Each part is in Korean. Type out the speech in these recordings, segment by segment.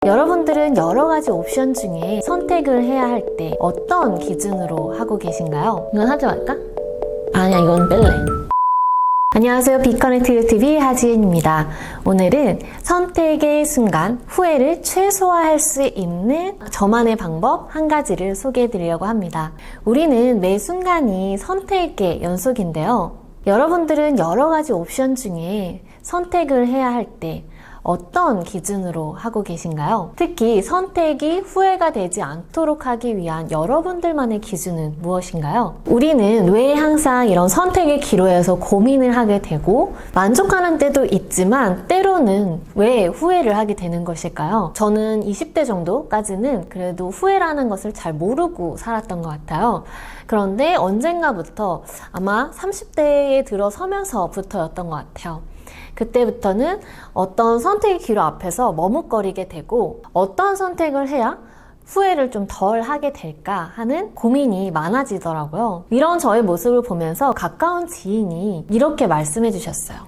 여러분들은 여러 가지 옵션 중에 선택을 해야 할 때 어떤 기준으로 하고 계신가요? 이건 하지 말까? 아니야, 이건 뺄래. 안녕하세요. 비커넥트 TV 하지은입니다. 오늘은 선택의 순간 후회를 최소화할 수 있는 저만의 방법 한 가지를 소개해 드리려고 합니다. 우리는 매 순간이 선택의 연속인데요. 여러분들은 여러 가지 옵션 중에 선택을 해야 할 때 어떤 기준으로 하고 계신가요? 특히 선택이 후회가 되지 않도록 하기 위한 여러분들만의 기준은 무엇인가요? 우리는 왜 항상 이런 선택의 기로에서 고민을 하게 되고 만족하는 때도 있지만 때로는 왜 후회를 하게 되는 것일까요? 저는 20대 정도까지는 그래도 후회라는 것을 잘 모르고 살았던 것 같아요. 그런데 언젠가부터 아마 30대에 들어서면서부터였던 것 같아요. 그때부터는 어떤 선택의 기로 앞에서 머뭇거리게 되고 어떤 선택을 해야 후회를 좀 덜 하게 될까 하는 고민이 많아지더라고요. 이런 저의 모습을 보면서 가까운 지인이 이렇게 말씀해 주셨어요.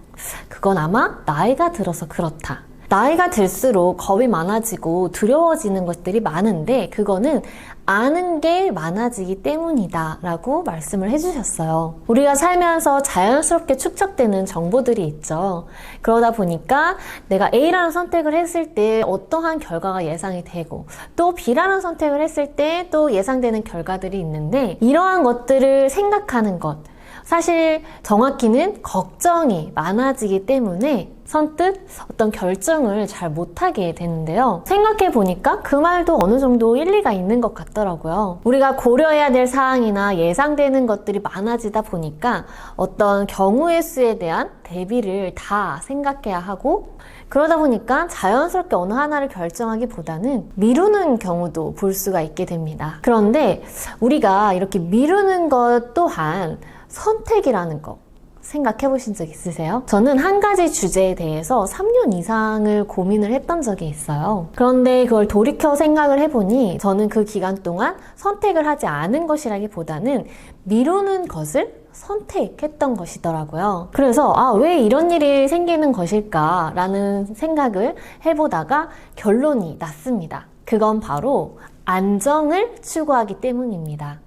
그건 아마 나이가 들어서 그렇다. 나이가 들수록 겁이 많아지고 두려워지는 것들이 많은데 그거는 아는 게 많아지기 때문이다 라고 말씀을 해주셨어요. 우리가 살면서 자연스럽게 축적되는 정보들이 있죠. 그러다 보니까 내가 A라는 선택을 했을 때 어떠한 결과가 예상이 되고 또 B라는 선택을 했을 때 또 예상되는 결과들이 있는데 이러한 것들을 생각하는 것, 사실 정확히는 걱정이 많아지기 때문에 선뜻 어떤 결정을 잘 못하게 되는데요. 생각해 보니까 그 말도 어느 정도 일리가 있는 것 같더라고요. 우리가 고려해야 될 사항이나 예상되는 것들이 많아지다 보니까 어떤 경우의 수에 대한 대비를 다 생각해야 하고 그러다 보니까 자연스럽게 어느 하나를 결정하기보다는 미루는 경우도 볼 수가 있게 됩니다. 그런데 우리가 이렇게 미루는 것 또한 선택이라는 거 생각해 보신 적 있으세요? 저는 한 가지 주제에 대해서 3년 이상을 고민을 했던 적이 있어요. 그런데 그걸 돌이켜 생각을 해보니 저는 그 기간 동안 선택을 하지 않은 것이라기보다는 미루는 것을 선택했던 것이더라고요. 그래서 왜 이런 일이 생기는 것일까 라는 생각을 해보다가 결론이 났습니다. 그건 바로 안정을 추구하기 때문입니다.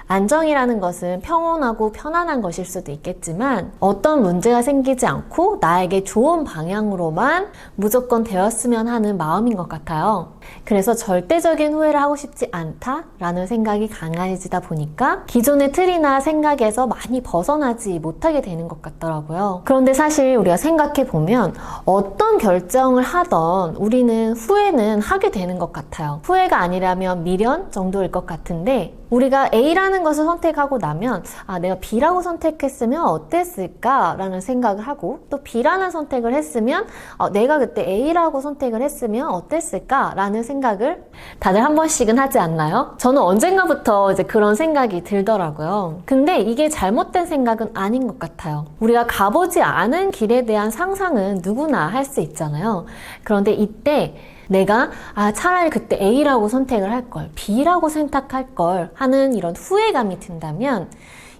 안정이라는 것은 평온하고 편안한 것일 수도 있겠지만 어떤 문제가 생기지 않고 나에게 좋은 방향으로만 무조건 되었으면 하는 마음인 것 같아요. 그래서 절대적인 후회를 하고 싶지 않다라는 생각이 강해지다 보니까 기존의 틀이나 생각에서 많이 벗어나지 못하게 되는 것 같더라고요. 그런데 사실 우리가 생각해 보면 어떤 결정을 하던 우리는 후회는 하게 되는 것 같아요. 후회가 아니라면 미련 정도일 것 같은데 우리가 A라는 것을 선택하고 나면 내가 B라고 선택했으면 어땠을까? 라는 생각을 하고 또 B라는 선택을 했으면 내가 그때 A라고 선택을 했으면 어땠을까? 라는 생각을 다들 한 번씩은 하지 않나요? 저는 언젠가부터 이제 그런 생각이 들더라고요. 근데 이게 잘못된 생각은 아닌 것 같아요. 우리가 가보지 않은 길에 대한 상상은 누구나 할 수 있잖아요. 그런데 이때 내가 차라리 그때 A라고 선택을 할 걸, B라고 선택할 걸 하는 이런 후회감이 든다면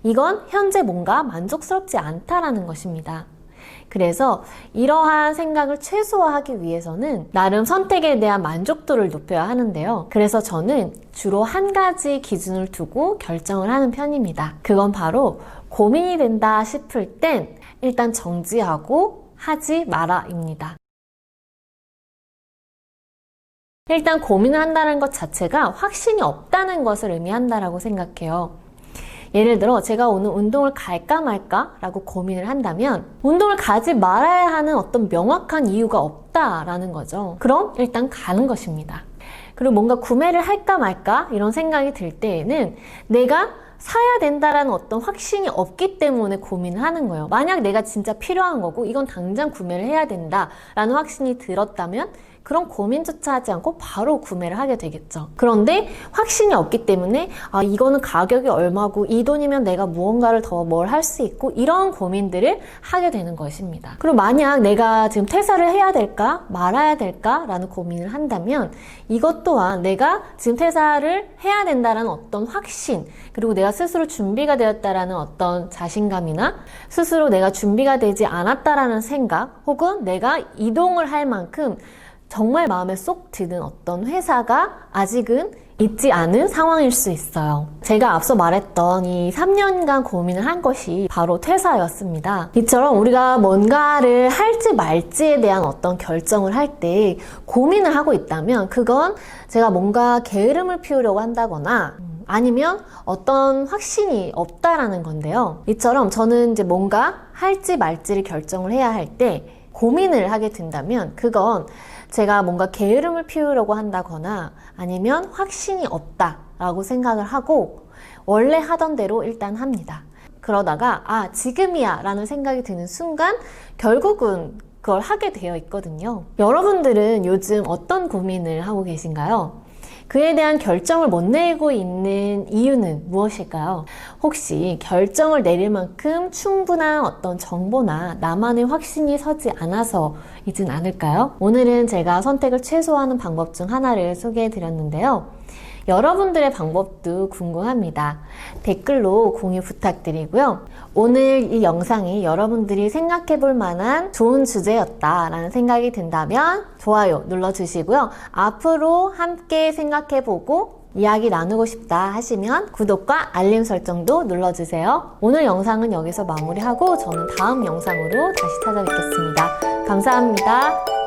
이건 현재 뭔가 만족스럽지 않다라는 것입니다. 그래서 이러한 생각을 최소화하기 위해서는 나름 선택에 대한 만족도를 높여야 하는데요. 그래서 저는 주로 한 가지 기준을 두고 결정을 하는 편입니다. 그건 바로 고민이 된다 싶을 땐 일단 정지하고 하지 마라입니다. 일단 고민을 한다는 것 자체가 확신이 없다는 것을 의미한다라고 생각해요. 예를 들어 제가 오늘 운동을 갈까 말까 라고 고민을 한다면 운동을 가지 말아야 하는 어떤 명확한 이유가 없다라는 거죠. 그럼 일단 가는 것입니다. 그리고 뭔가 구매를 할까 말까 이런 생각이 들 때에는 내가 사야 된다라는 어떤 확신이 없기 때문에 고민을 하는 거예요. 만약 내가 진짜 필요한 거고 이건 당장 구매를 해야 된다라는 확신이 들었다면 그런 고민조차 하지 않고 바로 구매를 하게 되겠죠. 그런데 확신이 없기 때문에 이거는 가격이 얼마고 이 돈이면 내가 무언가를 더 뭘 할 수 있고 이런 고민들을 하게 되는 것입니다. 그리고 만약 내가 지금 퇴사를 해야 될까 말아야 될까 라는 고민을 한다면 이것 또한 내가 지금 퇴사를 해야 된다는 어떤 확신 그리고 내가 스스로 준비가 되었다라는 어떤 자신감이나 스스로 내가 준비가 되지 않았다라는 생각 혹은 내가 이동을 할 만큼 정말 마음에 쏙 드는 어떤 회사가 아직은 있지 않은 상황일 수 있어요. 제가 앞서 말했던 이 3년간 고민을 한 것이 바로 퇴사였습니다. 이처럼 우리가 뭔가를 할지 말지에 대한 어떤 결정을 할 때 고민을 하고 있다면 그건 제가 뭔가 게으름을 피우려고 한다거나 아니면 어떤 확신이 없다라는 건데요. 이처럼 저는 이제 뭔가 할지 말지를 결정을 해야 할 때 고민을 하게 된다면 그건 제가 뭔가 게으름을 피우려고 한다거나 아니면 확신이 없다라고 생각을 하고 원래 하던 대로 일단 합니다. 그러다가 아 지금이야 라는 생각이 드는 순간 결국은 그걸 하게 되어 있거든요. 여러분들은 요즘 어떤 고민을 하고 계신가요? 그에 대한 결정을 못 내고 있는 이유는 무엇일까요? 혹시 결정을 내릴 만큼 충분한 어떤 정보나 나만의 확신이 서지 않아서이진 않을까요? 오늘은 제가 선택을 최소화하는 방법 중 하나를 소개해 드렸는데요. 여러분들의 방법도 궁금합니다. 댓글로 공유 부탁드리고요. 오늘 이 영상이 여러분들이 생각해 볼 만한 좋은 주제였다라는 생각이 든다면 좋아요 눌러주시고요. 앞으로 함께 생각해 보고 이야기 나누고 싶다 하시면 구독과 알림 설정도 눌러주세요. 오늘 영상은 여기서 마무리하고 저는 다음 영상으로 다시 찾아뵙겠습니다. 감사합니다.